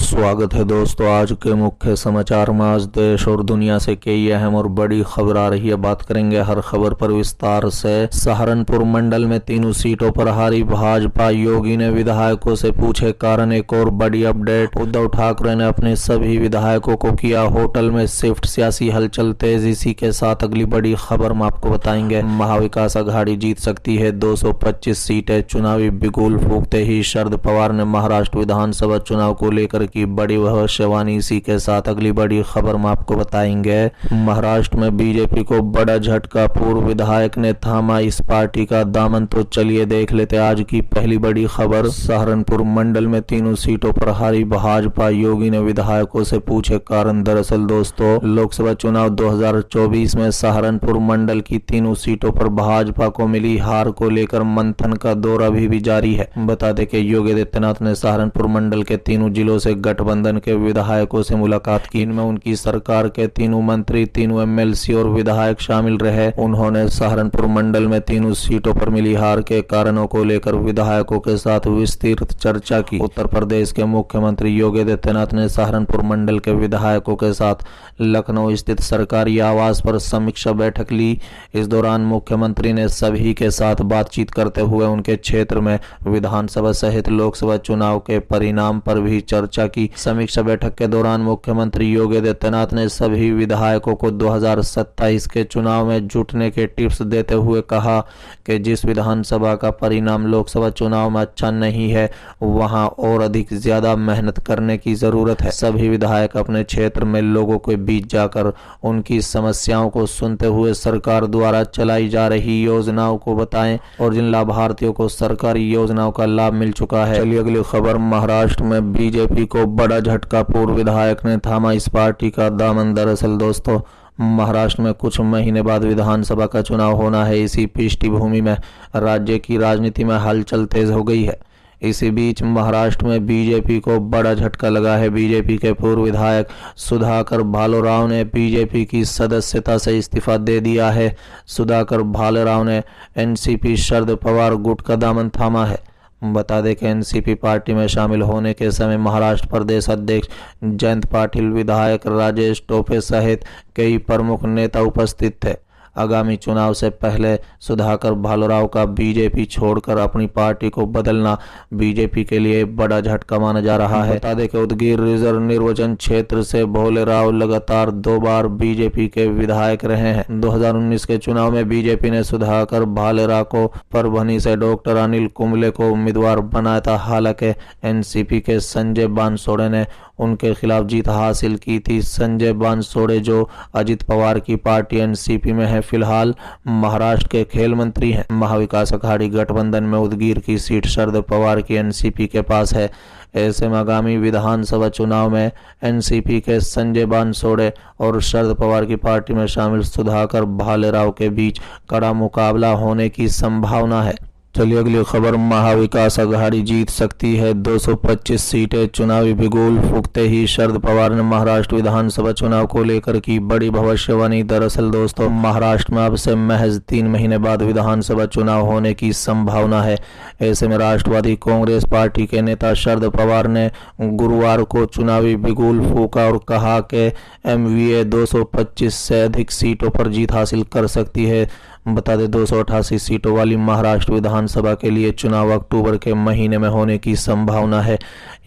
स्वागत है दोस्तों। आज के मुख्य समाचार में आज देश और दुनिया से कई अहम और बड़ी खबर आ रही है। बात करेंगे हर खबर पर विस्तार से। सहारनपुर मंडल में तीनों सीटों पर हारी भाजपा, योगी ने विधायकों से पूछे कारण। एक और बड़ी अपडेट, उद्धव ठाकरे ने अपने सभी विधायकों को किया होटल में शिफ्ट। सियासी हलचल तेज। इसी के साथ अगली बड़ी खबर में आपको बताएंगे। महाविकास अघाड़ी जीत सकती है 225 सीटें। चुनावी बिगुल फूंकते ही शरद पवार ने महाराष्ट्र विधानसभा चुनाव को लेकर की बड़ी भविष्यवाणी। इसी के साथ अगली बड़ी खबर में आपको बताएंगे। महाराष्ट्र में बीजेपी को बड़ा झटका, पूर्व विधायक ने थामा इस पार्टी का दामन। तो चलिए देख लेते आज की पहली बड़ी खबर। सहारनपुर मंडल में तीनों सीटों पर हारी भाजपा, योगी ने विधायकों से पूछे कारण। दरअसल दोस्तों, लोकसभा चुनाव 2024 में सहारनपुर मंडल की तीनों सीटों पर भाजपा को मिली हार को लेकर मंथन का दौर अभी भी जारी है। बता दें कि योगी आदित्यनाथ ने सहारनपुर मंडल के तीनों जिलों से गठबंधन के विधायकों से मुलाकात की। इनमें उनकी सरकार के तीनों मंत्री, तीनों एमएलसी और विधायक शामिल रहे। उन्होंने सहारनपुर मंडल में तीनों सीटों पर मिली हार के कारणों को लेकर विधायकों के साथ विस्तृत चर्चा की। उत्तर प्रदेश के मुख्यमंत्री योगी आदित्यनाथ ने सहारनपुर मंडल के विधायकों के साथ लखनऊ स्थित सरकारी आवास पर समीक्षा बैठक ली। इस दौरान मुख्यमंत्री ने सभी के साथ बातचीत करते हुए उनके क्षेत्र में विधानसभा सहित लोकसभा चुनाव के परिणाम पर भी चर्चा की। समीक्षा बैठक के दौरान मुख्यमंत्री योगी आदित्यनाथ ने सभी विधायकों को 2027 के चुनाव में जुटने के टिप्स देते हुए कहा कि जिस विधानसभा का परिणाम लोकसभा चुनाव में अच्छा नहीं है, वहां और अधिक ज्यादा मेहनत करने की जरूरत है। सभी विधायक अपने क्षेत्र में लोगों के बीच जाकर उनकी समस्याओं को सुनते हुए सरकार द्वारा चलाई जा रही योजनाओं को बताएं और जिन लाभार्थियों को सरकारी योजनाओं का लाभ मिल चुका है। चलिए अगली खबर। महाराष्ट्र में बीजेपी को बड़ा झटका, पूर्व विधायक ने थामा इस पार्टी का दामन। दरअसल दोस्तों, महाराष्ट्र में कुछ महीने बाद विधानसभा का चुनाव होना है। इसी पृष्ठभूमि में राज्य की राजनीति में हलचल तेज हो गई है। इसी बीच महाराष्ट्र में बीजेपी को बड़ा झटका लगा है। बीजेपी के पूर्व विधायक सुधाकर भालेराव ने बीजेपी की सदस्यता से इस्तीफा दे दिया है। सुधाकर भालेराव ने एनसीपी शरद पवार गुट का दामन थामा है। बता दें कि एनसीपी पार्टी में शामिल होने के समय महाराष्ट्र प्रदेश अध्यक्ष जयंत पाटिल, विधायक राजेश टोपे सहित कई प्रमुख नेता उपस्थित थे। आगामी चुनाव से पहले सुधाकर भालेराव का बीजेपी छोड़कर अपनी पार्टी को बदलना बीजेपी के लिए बड़ा झटका माना जा रहा है। बता दें कि उदगीर रिजर्व निर्वाचन क्षेत्र से भालेराव लगातार 2 बार बीजेपी के विधायक रहे हैं। 2019 के चुनाव में बीजेपी ने सुधाकर भालेराव को परभनी से डॉक्टर अनिल कुंबले को उम्मीदवार बनाया था। हालांकि एनसीपी के संजय बानसोड़े ने उनके खिलाफ जीत हासिल की थी। संजय बानसोड़े जो अजित पवार की पार्टी एनसीपी में है, फिलहाल महाराष्ट्र के खेल मंत्री हैं। महाविकास अघाड़ी गठबंधन में उदगीर की सीट शरद पवार की एनसीपी के पास है। ऐसे में आगामी विधानसभा चुनाव में एनसीपी के संजय बानसोड़े और शरद पवार की पार्टी में शामिल सुधाकर भालेराव के बीच कड़ा मुकाबला होने की संभावना है। चलिए अगली खबर। महाविकास अघाड़ी जीत सकती है 225 सीटें। चुनावी बिगुल फूंकते ही शरद पवार ने महाराष्ट्र विधानसभा चुनाव को लेकर की बड़ी भविष्यवाणी। दरअसल दोस्तों, महाराष्ट्र में अब से महज 3 महीने बाद विधानसभा चुनाव होने की संभावना है। ऐसे में राष्ट्रवादी कांग्रेस पार्टी के नेता शरद पवार ने गुरुवार को चुनावी बिगुल फूंका और कहा कि एमवीए 225 से अधिक सीटों पर जीत हासिल कर सकती है। बता दें 288 सीटों वाली महाराष्ट्र विधानसभा के लिए चुनाव अक्टूबर के महीने में होने की संभावना है।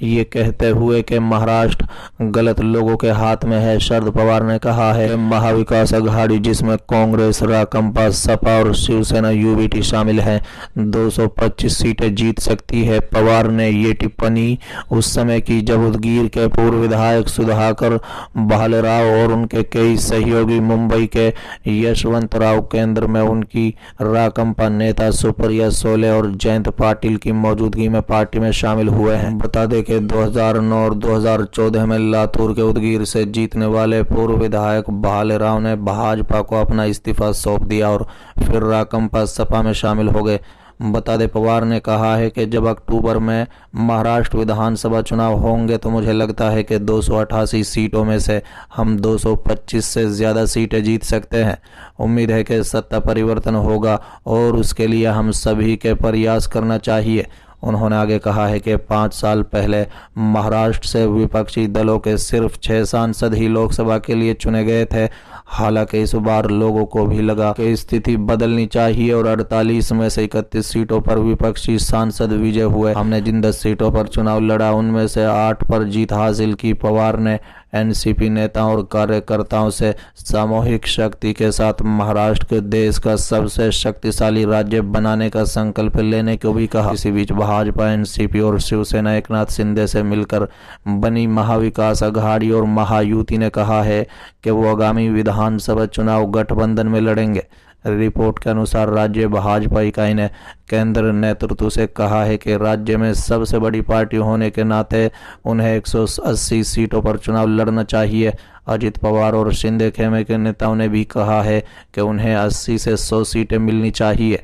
ये कहते हुए कि महाराष्ट्र गलत लोगों के हाथ में है, शरद पवार ने कहा है महाविकास अघाड़ी, जिसमें कांग्रेस, राकंपा, सपा और शिवसेना यूबीटी शामिल हैं, 225 सीटें जीत सकती है। पवार ने ये टिप्पणी उस समय की जब उदगीर के पूर्व विधायक सुधाकर भालेराव और उनके कई सहयोगी मुंबई के यशवंतराव केंद्र में उनकी राकंपा नेता सुप्रिया सोले और जयंत पाटिल की मौजूदगी में पार्टी में शामिल हुए हैं। बता दें कि 2009 और 2014 में लातूर के उदगीर से जीतने वाले पूर्व विधायक भालेराव ने भाजपा को अपना इस्तीफा सौंप दिया और फिर राकंपा सपा में शामिल हो गए। बता दें पवार ने कहा है कि जब अक्टूबर में महाराष्ट्र विधानसभा चुनाव होंगे तो मुझे लगता है कि 288 सीटों में से हम 225 से ज़्यादा सीटें जीत सकते हैं। उम्मीद है कि सत्ता परिवर्तन होगा और उसके लिए हम सभी के प्रयास करना चाहिए। उन्होंने आगे कहा है कि 5 साल पहले महाराष्ट्र से विपक्षी दलों के सिर्फ 6 सांसद ही लोकसभा के लिए चुने गए थे। हालांकि इस बार लोगों को भी लगा कि स्थिति बदलनी चाहिए और 48 में से 31 सीटों पर विपक्षी सांसद विजय हुए। हमने जिन 10 सीटों पर चुनाव लड़ा उनमें से 8 पर जीत हासिल की। पवार ने एनसीपी नेताओं और कार्यकर्ताओं से सामूहिक शक्ति के साथ महाराष्ट्र को देश का सबसे शक्तिशाली राज्य बनाने का संकल्प लेने को भी कहा। इसी बीच भाजपा, एनसीपी और शिवसेना एकनाथ शिंदे से मिलकर बनी महाविकास अघाड़ी और महायुति ने कहा है कि वो आगामी विधानसभा चुनाव गठबंधन में लड़ेंगे। रिपोर्ट के अनुसार राज्य भाजपा इकाई ने केंद्र नेतृत्व से कहा है कि राज्य में सबसे बड़ी पार्टी होने के नाते उन्हें 180 सीटों पर चुनाव लड़ना चाहिए। अजित पवार और शिंदे खेमे के नेताओं ने भी कहा है कि उन्हें 80 से 100 सीटें मिलनी चाहिए।